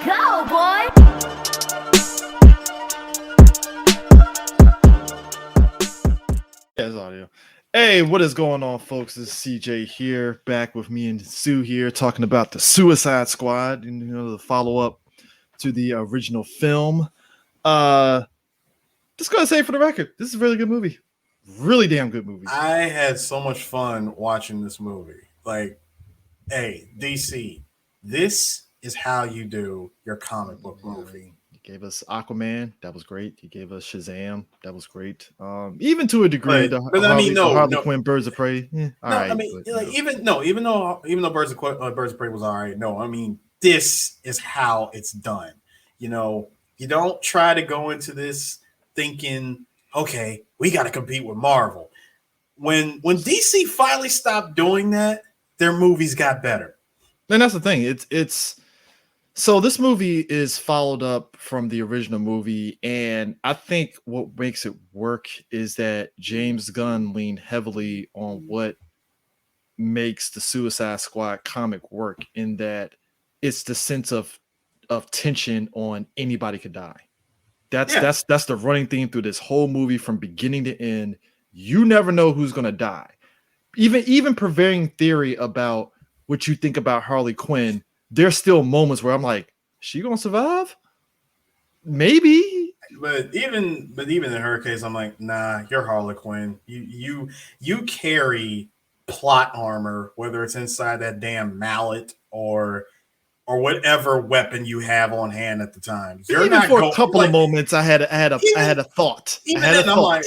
Go, boy! Yes, audio. Hey, what is going on, folks? This is CJ here, back with me and Sue here, talking about the Suicide Squad, and the follow-up to the original film. Just gonna say for the record, this is a really good movie. Really damn good movie. I had so much fun watching this movie. Like, hey, DC, this is how you do your comic book movie. He gave us Aquaman, that was great. He gave us Shazam, that was great. Even to a degree, But I mean, Harley Quinn, Birds of Prey. All right. I mean, but, even though Birds of Prey was all right. No, I mean, this is how it's done. You don't try to go into this thinking, okay, we got to compete with Marvel. When DC finally stopped doing that, their movies got better. And that's the thing. It's so this movie is followed up from the original movie, and I think what makes it work is that James Gunn leaned heavily on what makes the Suicide Squad comic work, in that it's the sense of tension on anybody could die. That's the running theme through this whole movie from beginning to end. You never know who's gonna die. Even prevailing theory about what you think about Harley Quinn, there's still moments where I'm like, is she gonna survive? Maybe. But even in her case, I'm like, nah, you're Harley Quinn. You carry plot armor, whether it's inside that damn mallet or whatever weapon you have on hand at the time. You're even not for a couple of moments, I had a thought. Even then, I'm like,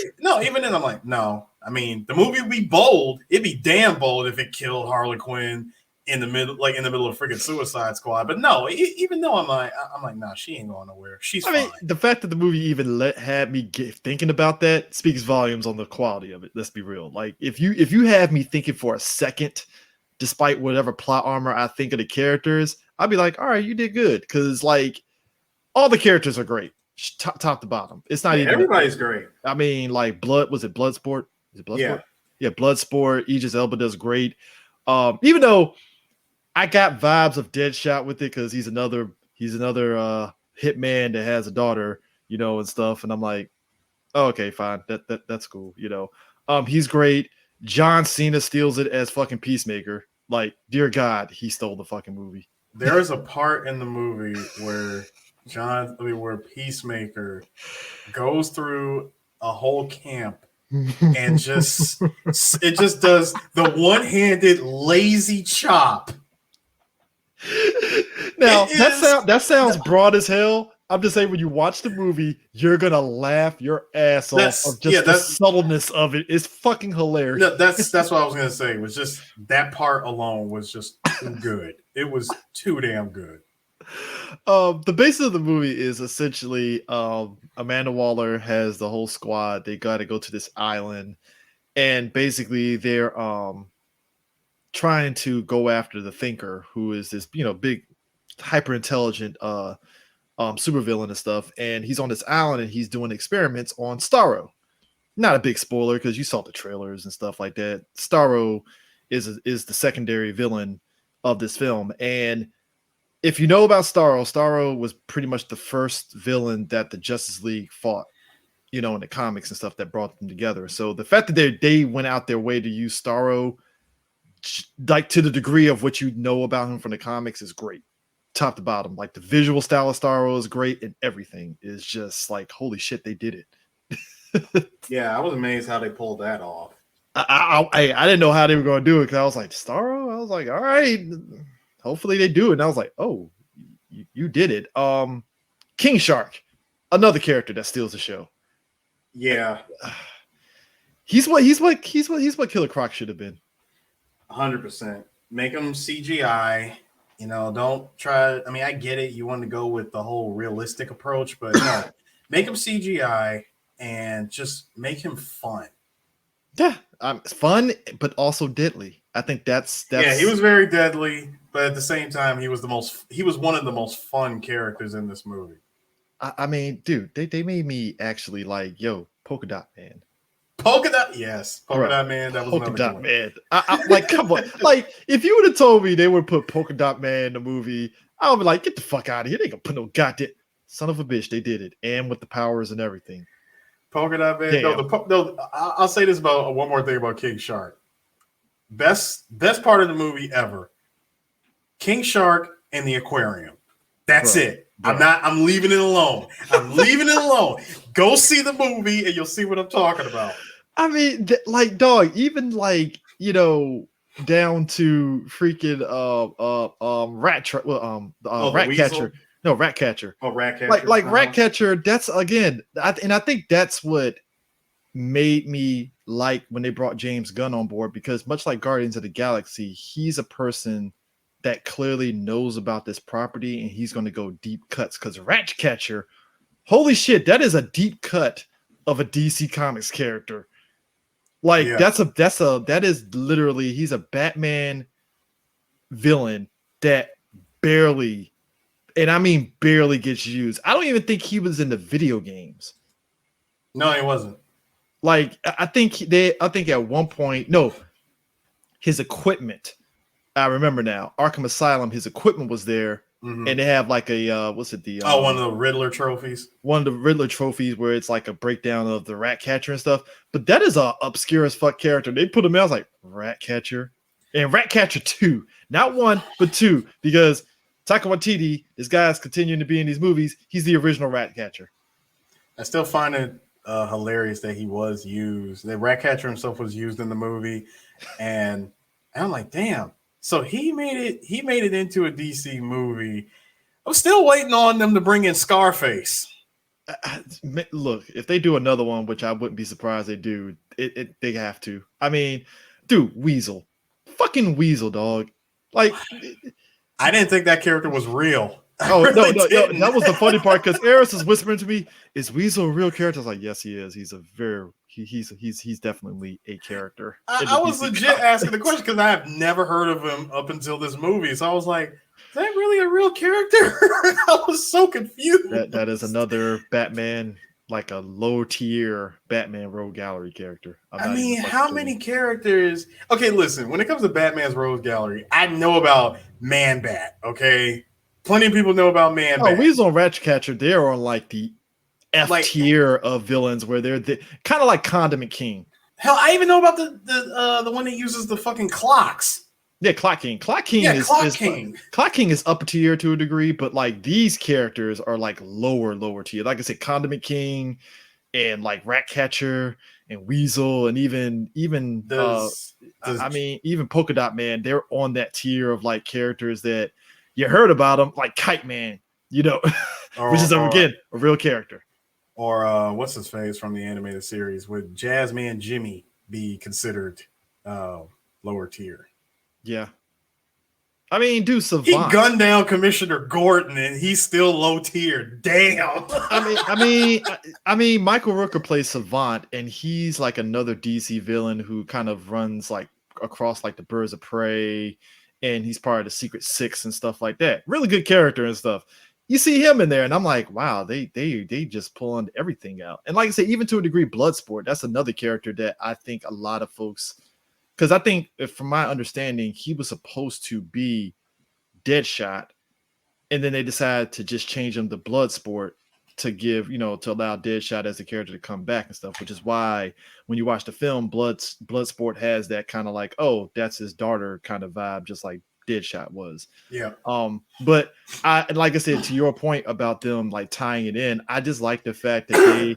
no. I mean, the movie would be bold. It'd be damn bold if it killed Harley Quinn in the middle of freaking Suicide Squad. But no, even though I'm like, nah, she ain't going nowhere. She's fine. I mean, the fact that the movie even had me thinking about that speaks volumes on the quality of it. Let's be real. Like, if you have me thinking for a second, despite whatever plot armor I think of the characters, I'd be like, all right, you did good. Because, like, all the characters are great, top to bottom. It's not even everybody's great. I mean, like, Bloodsport? Is it Bloodsport? Yeah, Bloodsport. Idris Elba does great. Even though I got vibes of Deadshot with it, because he's another hitman that has a daughter, and stuff. And I'm like, oh, okay, fine. That's cool. He's great. John Cena steals it as fucking Peacemaker. Like, dear God, he stole the fucking movie. There is a part in the movie where where Peacemaker goes through a whole camp and it just does the one-handed lazy chop. Now that sounds broad as hell. I'm just saying, when you watch the movie, you're gonna laugh your ass off of just the subtleness of it. It's fucking hilarious. No, that's what I was gonna say. Was just that part alone was just too good. It was too damn good. The basis of the movie is essentially Amanda Waller has the whole squad. They got to go to this island, and basically they're trying to go after the Thinker, who is this big hyper intelligent supervillain and stuff. And he's on this island and he's doing experiments on Starro. Not a big spoiler because you saw the trailers and stuff like that. Starro is the secondary villain of this film. And if you know about Starro was pretty much the first villain that the Justice League fought, in the comics and stuff, that brought them together. So the fact that they went out their way to use Starro, like, to the degree of what you know about him from the comics, is great. Top to bottom. Like, the visual style of Starro is great, and everything is just like, holy shit, they did it. Yeah, I was amazed how they pulled that off. I didn't know how they were going to do it, because I was like, Starro? I was like, all right, hopefully they do it. And I was like, oh, you did it. King Shark, another character that steals the show. Yeah. He's what Killer Croc should have been. 100%. Make him CGI. Don't try. I mean, I get it. You want to go with the whole realistic approach, but no, make him CGI and just make him fun. Yeah, fun, but also deadly. I think that's yeah. He was very deadly, but at the same time, he was one of the most fun characters in this movie. I mean, dude, they made me actually like, yo, Polka Dot Man. Polka Dot, yes. Polka Dot Man, that was Polka Dot Man. I like, come on. Like, if you would have told me they would put Polka Dot Man in the movie, I'll be like, get the fuck out of here. They ain't gonna put no goddamn son of a bitch. They did it, and with the powers and everything. Polka Dot Man. Damn. No. I'll say this about one more thing about King Shark. Best part of the movie ever. King Shark and the aquarium. That's it. Bro. I'm leaving it alone. I'm leaving it alone. Go see the movie and you'll see what I'm talking about. I mean, like, dog, even like, down to freaking Ratcatcher. No, Ratcatcher. Oh, Ratcatcher. Like Ratcatcher, that's again, I think that's what made me like when they brought James Gunn on board, because much like Guardians of the Galaxy, he's a person that clearly knows about this property and he's going to go deep cuts, because Ratcatcher, holy shit, that is a deep cut of a DC Comics character. Like, yeah. that is literally, he's a Batman villain that barely, and I mean barely, gets used. I don't even think he was in the video games. No, he wasn't. Like, I think at one point, no, his equipment, I remember now, Arkham Asylum, his equipment was there, and they have like a one of the Riddler trophies. One of the Riddler trophies where it's like a breakdown of the Ratcatcher and stuff. But that is a obscure as fuck character. They put him out, I was like, Ratcatcher. And Ratcatcher 2. Not 1, but 2. Because Taika Waititi, this guy's continuing to be in these movies. He's the original Ratcatcher. I still find it hilarious that he was used. The Ratcatcher himself was used in the movie. And I'm like, damn. So he made it into a DC movie. I'm still waiting on them to bring in Scarface. Look, if they do another one, which I wouldn't be surprised they do, they have to. I mean, dude, Weasel. Fucking Weasel, dog. Like, I didn't think that character was real. Oh, no, that was the funny part, because Eris is whispering to me, is Weasel a real character? I was like, yes, he is. He's he's definitely a character. I was legit asking the question because I have never heard of him up until this movie. So I was like, is that really a real character? I was so confused. That is another Batman, like a low tier Batman Rogue Gallery character. I mean, how many characters? Okay, listen, when it comes to Batman's Rogue Gallery, I know about Man-Bat, okay? Plenty of people know about Man-Bat. Oh, Weasel and Ratcatcher, they're on like the F tier of villains, where they're kind of like Condiment King. Hell, I even know about the one that uses the fucking clocks. Yeah, Clock King. Clock King is upper tier to a degree, but like these characters are like lower tier. Like I said, Condiment King and like Ratcatcher and Weasel, and even even Polka Dot Man. They're on that tier of like characters that you heard about them, like Kite Man, which is again a real character. Or what's his face from the animated series? Would Jazzman Jimmy be considered lower tier? Yeah. I mean, dude, Savant. He gunned down Commissioner Gordon and he's still low tier. Damn. I mean, Michael Rooker plays Savant, and he's like another DC villain who kind of runs like across like the Birds of Prey, and he's part of the Secret Six and stuff like that. Really good character and stuff. You see him in there, and I'm like, wow, they just pulling everything out. And like I said, even to a degree, Bloodsport, that's another character that I think a lot of folks, because I think, from my understanding, he was supposed to be Deadshot, and then they decided to just change him to Bloodsport to give, to allow Deadshot as a character to come back and stuff, which is why when you watch the film, Bloodsport has that kind of like, oh, that's his daughter kind of vibe, just like Deadshot was. Yeah. But like I said, to your point about them like tying it in, I just like the fact that they,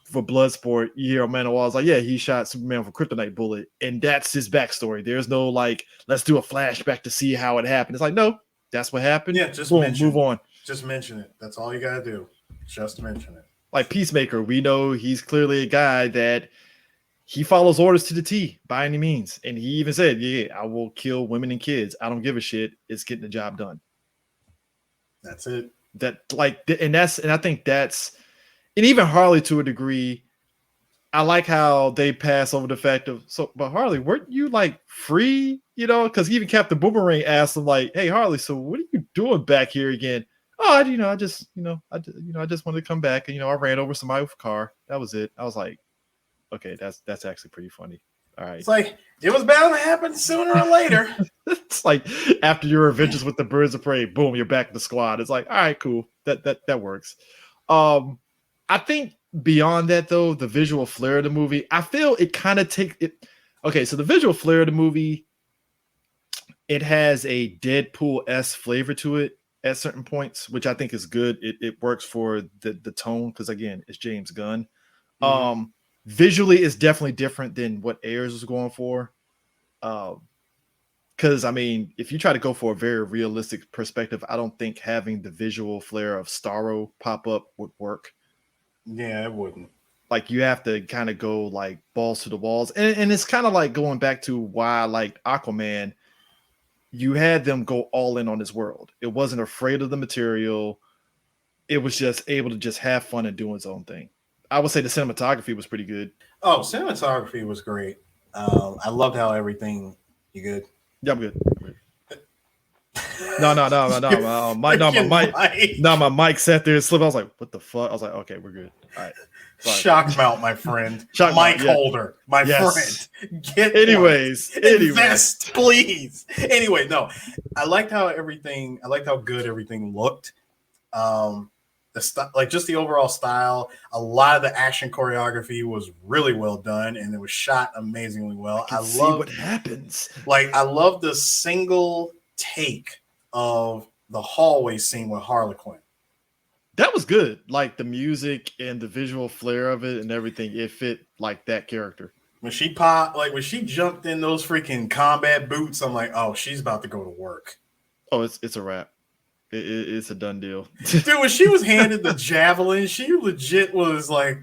for Bloodsport, Man of War's like, yeah, he shot Superman with a kryptonite bullet, and that's his backstory. There's no like, let's do a flashback to see how it happened. It's like, no, that's what happened. Yeah, just move on. Just mention it. That's all you gotta do. Just mention it. Like Peacemaker, we know he's clearly a guy that he follows orders to the T by any means. And he even said, yeah, I will kill women and kids. I don't give a shit. It's getting the job done. That's it. And I think that's, and even Harley to a degree, I like how they pass over the fact of, but Harley, weren't you like free? Because even Captain Boomerang asked him like, hey, Harley, so what are you doing back here again? Oh, I just wanted to come back, and I ran over somebody with a car. That was it. I was like, okay, that's actually pretty funny. all It's right. like it was bound to happen sooner or later. It's like after your adventures with the Birds of Prey, boom, you're back in the squad. It's like, all right, cool. That works. Um, I think beyond that though, the visual flair of the movie, I feel it kind of take it. Okay, so the visual flair of the movie, it has a Deadpool-esque flavor to it at certain points, which I think is good. It works for the tone because again, it's James Gunn. Mm-hmm. Visually, it's definitely different than what Ayers was going for. Um, because I mean, if you try to go for a very realistic perspective, I don't think having the visual flair of Starro pop up would work. Yeah, it wouldn't. Like you have to kind of go like balls to the walls, and it's kind of like going back to why I liked Aquaman. You had them go all in on this world. It wasn't afraid of the material. It was just able to just have fun and do its own thing. I would say the cinematography was pretty good. Oh, cinematography was great. I loved how everything. You good? Yeah, I'm good. I'm good. No, no, no, no, Your no. freaking My mic. mic sat there and slipped. I was like, what the fuck? I was like, okay, we're good. All right. Sorry. Shock mount, my friend. Shock Mic mount, yeah. holder, my Yes. friend. Get Anyways, one. anyway. Invest, please. Anyway, no, I liked how everything. I liked how good everything looked. Like just the overall style. A lot of the action choreography was really well done, and it was shot amazingly well. I can see what happens. I love the single take of the hallway scene with Harlequin. That was good. Like the music and the visual flair of it and everything, it fit like that character. When when she jumped in those freaking combat boots, I'm like, oh, she's about to go to work. Oh, it's a wrap. It's a done deal. Dude, when she was handed the javelin, she legit was like,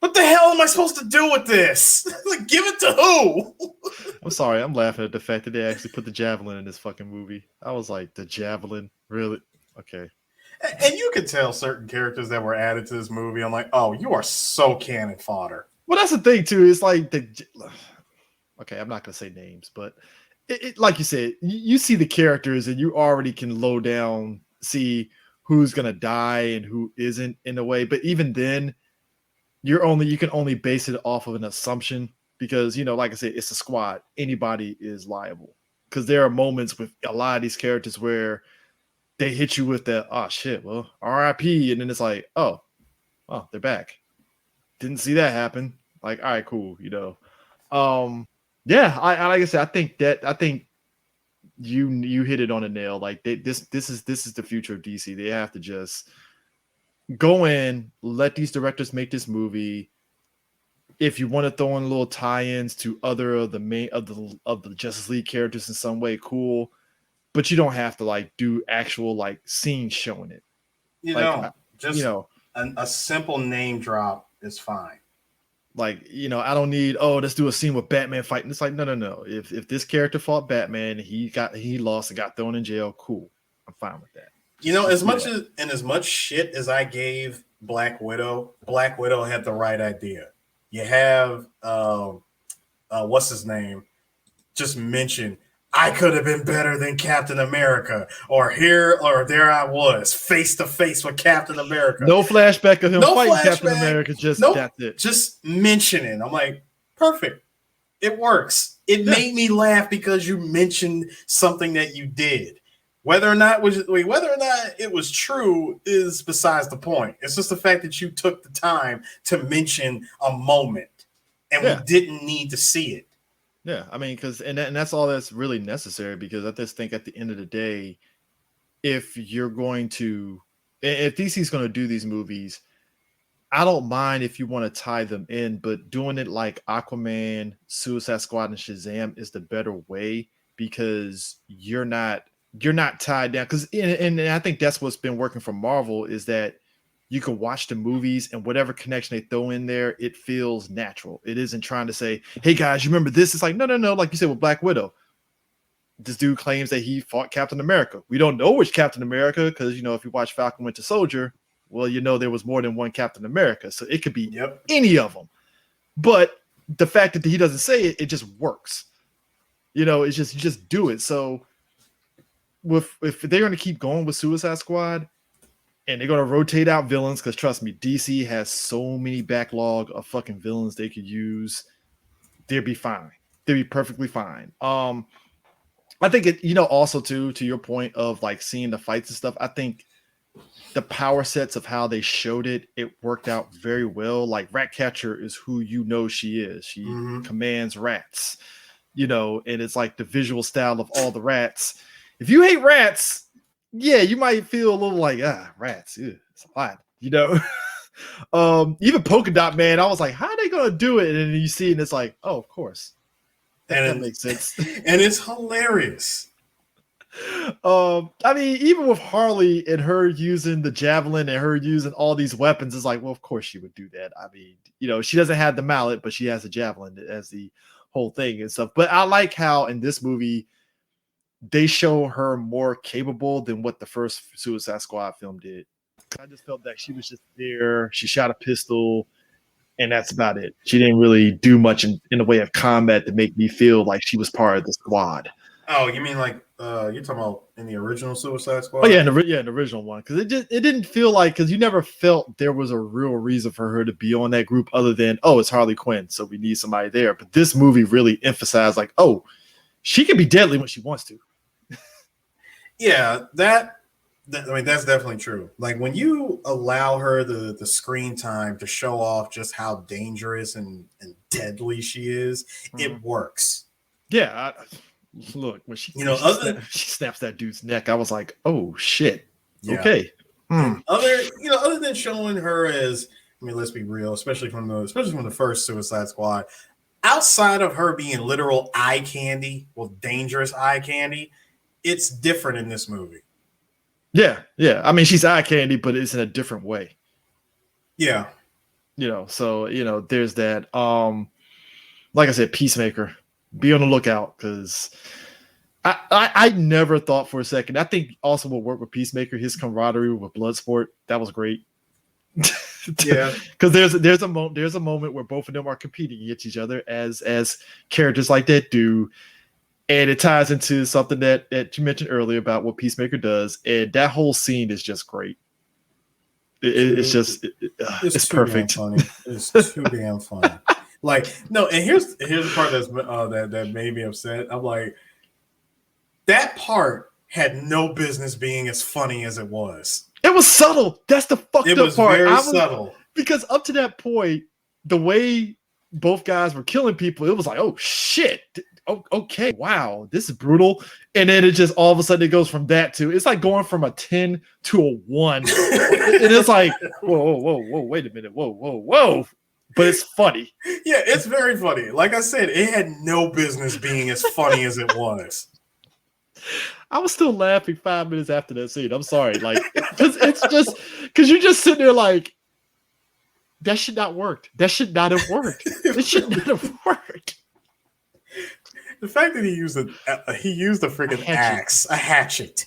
what the hell am I supposed to do with this? Like, give it to who? I'm sorry, I'm laughing at the fact that they actually put the javelin in this fucking movie. I was like, the javelin? Really? Okay. And you could tell certain characters that were added to this movie. I'm like, oh, you are so cannon fodder. Well, that's the thing too. It's like okay, I'm not gonna say names, but like you said, you see the characters and you already can low down see who's gonna die and who isn't in a way. But even then, you can only base it off of an assumption because like I said, it's a squad. Anybody is liable because there are moments with a lot of these characters where they hit you with that, oh shit, well, RIP, and then it's like, oh, they're back. Didn't see that happen. Like, all right, cool, yeah, I like I said, I think you hit it on a nail. Like this is the future of DC. They have to just go in, let these directors make this movie. If you want to throw in little tie-ins to other of the main of the Justice League characters in some way, cool. But you don't have to like do actual like scenes showing it. Just a simple name drop is fine. Like, I don't need, let's do a scene with Batman fighting. It's like, no. If this character fought Batman, he lost and got thrown in jail, cool. I'm fine with that. As much shit as I gave Black Widow had the right idea. You have what's his name? Just mention I could have been better than Captain America, or here or there I was, face to face with Captain America. No flashback of him fighting Captain America, that's it. Just mentioning. I'm like, perfect. It works. It made me laugh because you mentioned something that you did. Whether or not it was true is besides the point. It's just the fact that you took the time to mention a moment, and we didn't need to see it. Yeah, I mean, and that's all that's really necessary because I just think at the end of the day, if DC's going to do these movies, I don't mind if you want to tie them in, but doing it like Aquaman, Suicide Squad, and Shazam is the better way because you're not tied down. Because and I think that's what's been working for Marvel is that you can watch the movies and whatever connection they throw in there, it feels natural. It isn't trying to say, hey guys, you remember this? It's like, no. Like you said with Black Widow, this dude claims that he fought Captain America. We don't know which Captain America because, if you watch Falcon Winter Soldier, well, there was more than one Captain America. So it could be any of them. But the fact that he doesn't say it, it just works. It's just, you just do it. So if they're going to keep going with Suicide Squad, and they're going to rotate out villains because trust me, DC has so many backlog of fucking villains they could use. they'd be fine. They'd be perfectly fine. I think it, also too, to your point of like seeing the fights and stuff, I think the power sets of how they showed it, it worked out very well. Like Ratcatcher is who she is. She commands rats, and it's like the visual style of all the rats. If you hate rats, yeah, you might feel a little like, rats, it's a lot, even Polka Dot Man, I was like, how are they gonna do it? And then you see, and it's like, oh, of course. That makes sense. And it's hilarious. I mean, even with Harley and her using the javelin and her using all these weapons, it's like, well, of course she would do that. I mean, she doesn't have the mallet, but she has a javelin as the whole thing and stuff. But I like how in this movie they show her more capable than what the first Suicide Squad film did. I just felt that she was just there. She shot a pistol, and that's about it. She didn't really do much in the way of combat to make me feel like she was part of the squad. Oh, you mean like you're talking about in the original Suicide Squad? Oh yeah, in the original one, because it didn't feel like, because you never felt there was a real reason for her to be on that group other than, oh, it's Harley Quinn, so we need somebody there. But this movie really emphasized like, oh, she can be deadly when she wants to. Yeah, I mean, that's definitely true. Like when you allow her the screen time to show off just how dangerous and deadly she is, it works. Yeah, look, when she snaps that dude's neck, I was like, oh shit. Yeah. Okay. Other than showing her as, I mean, let's be real, especially from the first Suicide Squad, outside of her being literal eye candy, dangerous eye candy, it's different in this movie. Yeah. I mean, she's eye candy, but it's in a different way. Yeah. So, there's that. Like I said, Peacemaker. Be on the lookout, because I never thought for a second. I think also will work with Peacemaker, his camaraderie with Bloodsport. That was great. Yeah. Because there's a moment where both of them are competing against each other as characters like that do. And it ties into something that you mentioned earlier about what Peacemaker does. And that whole scene is just great. It's perfect. Damn funny. It's too damn funny. Like, no, and here's the part that made me upset. I'm like, that part had no business being as funny as it was. It was subtle. That's the fucked up part. It was very subtle. Because up to that point, the way both guys were killing people, it was like, oh shit. Oh, okay, wow, this is brutal. And then it just all of a sudden it goes from that to, it's like going from a 10 to a 1. And it's like, whoa, wait a minute, whoa. But it's funny. Yeah, it's very funny. Like I said, it had no business being as funny as it was. I was still laughing 5 minutes after that scene. I'm sorry. Like, because you're just sitting there like, that should not work. That should not have worked. It should not have worked. The fact that he used a freaking axe, a hatchet.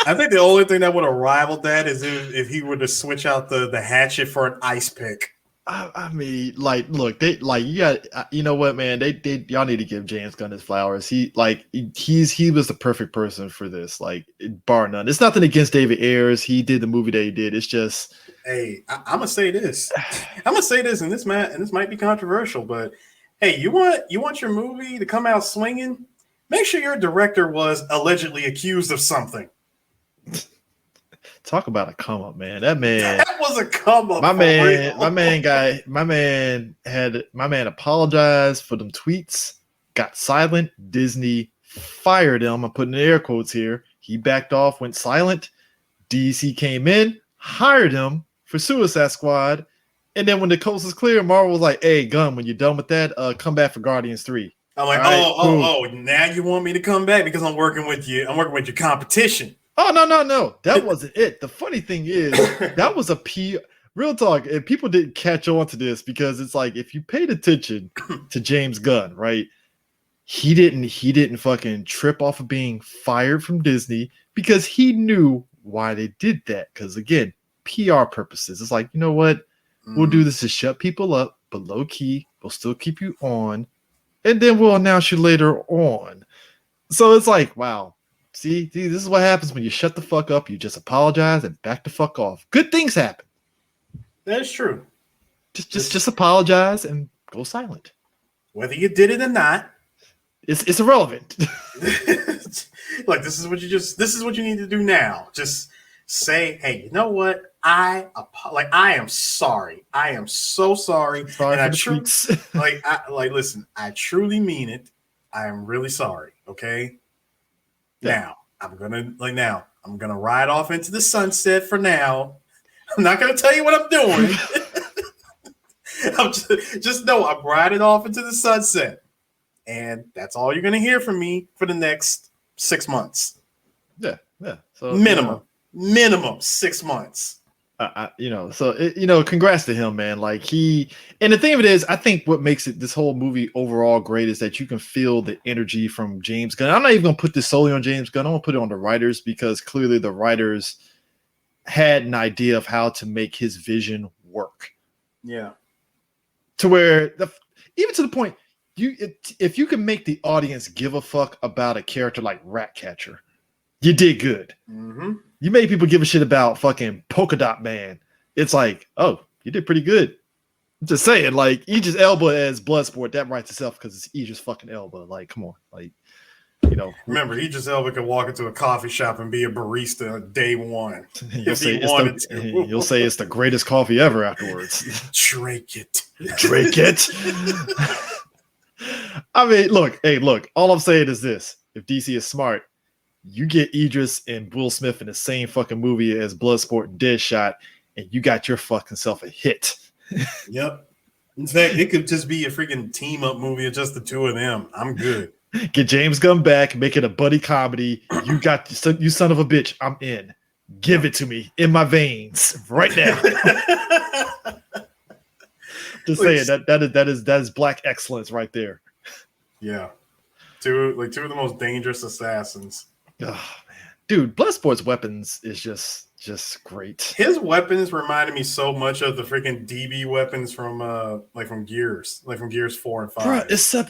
I think the only thing that would have rivaled that is if he were to switch out the hatchet for an ice pick. I mean, like, look, they like, you know what, man, they y'all need to give James Gunn his flowers. He was the perfect person for this, like, bar none. It's nothing against David Ayers. He did the movie that he did. It's just, hey, I'm gonna say this, and this might be controversial, but hey, you want your movie to come out swinging? Make sure your director was allegedly accused of something. Talk about a come up, man. That was a come up. My man apologized for them tweets, got silent. Disney fired him. I'm putting air quotes here. He backed off, went silent. DC came in, hired him for Suicide Squad. And then when the coast was clear, Marvel was like, hey, Gunn, when you're done with that, come back for Guardians 3. I'm like, right, now you want me to come back because I'm working with you. I'm working with your competition. Oh, no. That wasn't it. The funny thing is, that was real talk. And people didn't catch on to this because it's like, if you paid attention to James Gunn, right? He didn't fucking trip off of being fired from Disney because he knew why they did that. Because again, PR purposes. It's like, you know what? We'll do this to shut people up, but low key, we'll still keep you on. And then we'll announce you later on. So it's like, wow. See, this is what happens when you shut the fuck up. You just apologize and back the fuck off. Good things happen. That is true. Just apologize and go silent. Whether you did it or not, it's irrelevant. Like this is what you need to do now. Just say, hey, you know what? I am sorry. I am so sorry. Sorry and for the tweets. Listen, I truly mean it. I am really sorry. Okay. Yeah. Now I'm gonna ride off into the sunset for now. I'm not gonna tell you what I'm doing. I'm just know I'm riding off into the sunset. And that's all you're gonna hear from me for the next 6 months. Yeah. So minimum 6 months. Congrats to him, man. Like and the thing of it is, I think what makes this whole movie overall great is that you can feel the energy from James Gunn. I'm not even gonna put this solely on James Gunn. I'm gonna put it on the writers because clearly the writers had an idea of how to make his vision work. Yeah. To where even to the point, if you can make the audience give a fuck about a character like Ratcatcher, you did good. Mm-hmm. You made people give a shit about fucking Polka Dot Man. It's like, oh, you did pretty good. I'm just saying, like, Idris Elba as Bloodsport, that writes itself because it's Idris fucking Elba. Like, come on. Like, Remember, Idris Elba could walk into a coffee shop and be a barista day one. You'll say it's the greatest coffee ever afterwards. Drink it. I mean, look, all I'm saying is this. If DC is smart, you get Idris and Will Smith in the same fucking movie as Bloodsport and Deadshot, and you got your fucking self a hit. Yep. In fact, it could just be a freaking team up movie of just the two of them. I'm good. Get James Gunn back, make it a buddy comedy. You son of a bitch. I'm in. Give it to me in my veins right now. Just saying that is black excellence right there. Yeah, two of the most dangerous assassins. Oh man, dude, Bloodsport's weapons is just great. His weapons reminded me so much of the freaking DB weapons from Gears, from Gears 4 and 5. Bro,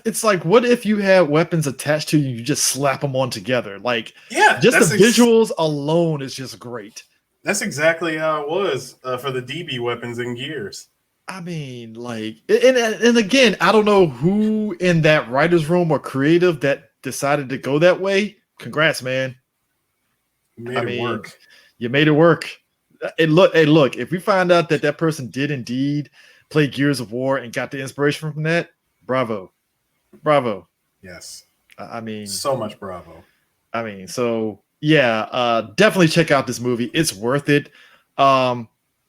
it's like, what if you had weapons attached to you and you just slap them on together? Like, yeah, just the visuals alone is just great. That's exactly how it was for the DB weapons in Gears. I mean, like, and again, I don't know who in that writer's room or creative that decided to go that way. Congrats, man. You made it work. You made it work. Look, if we find out that person did indeed play Gears of War and got the inspiration from that, bravo. Yes. I mean, so much bravo. I mean, so yeah, definitely check out this movie. It's worth it.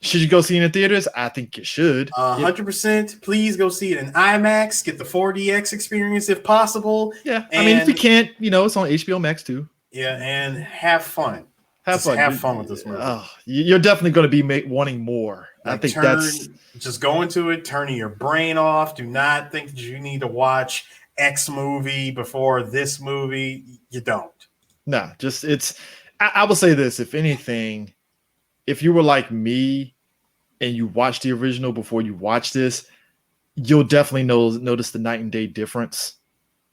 Should you go see it in theaters? I think you should. 100%. Please go see it in IMAX. Get the 4DX experience if possible. Yeah. I mean, if you can't, it's on HBO Max too. Yeah, and have fun. Have fun with this movie. You're definitely going to be wanting more. Like, I think just go into it, turning your brain off. Do not think that you need to watch X movie before this movie. You don't. Nah, I will say this. If anything, if you were like me and you watched the original before you watch this, you'll definitely notice the night and day difference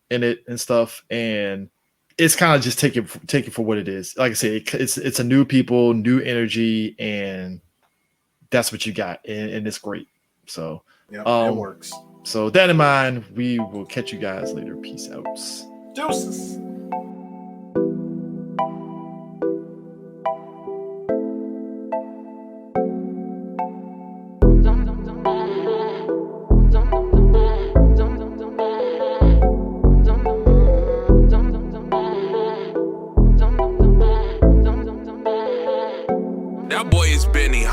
in it and stuff. And it's kind of just take it for what it is. Like I say, it's a new people, new energy, and that's what you got, and it's great. So yeah, it works. So that in mind, we will catch you guys later. Peace out. Deuces. That boy is Benny.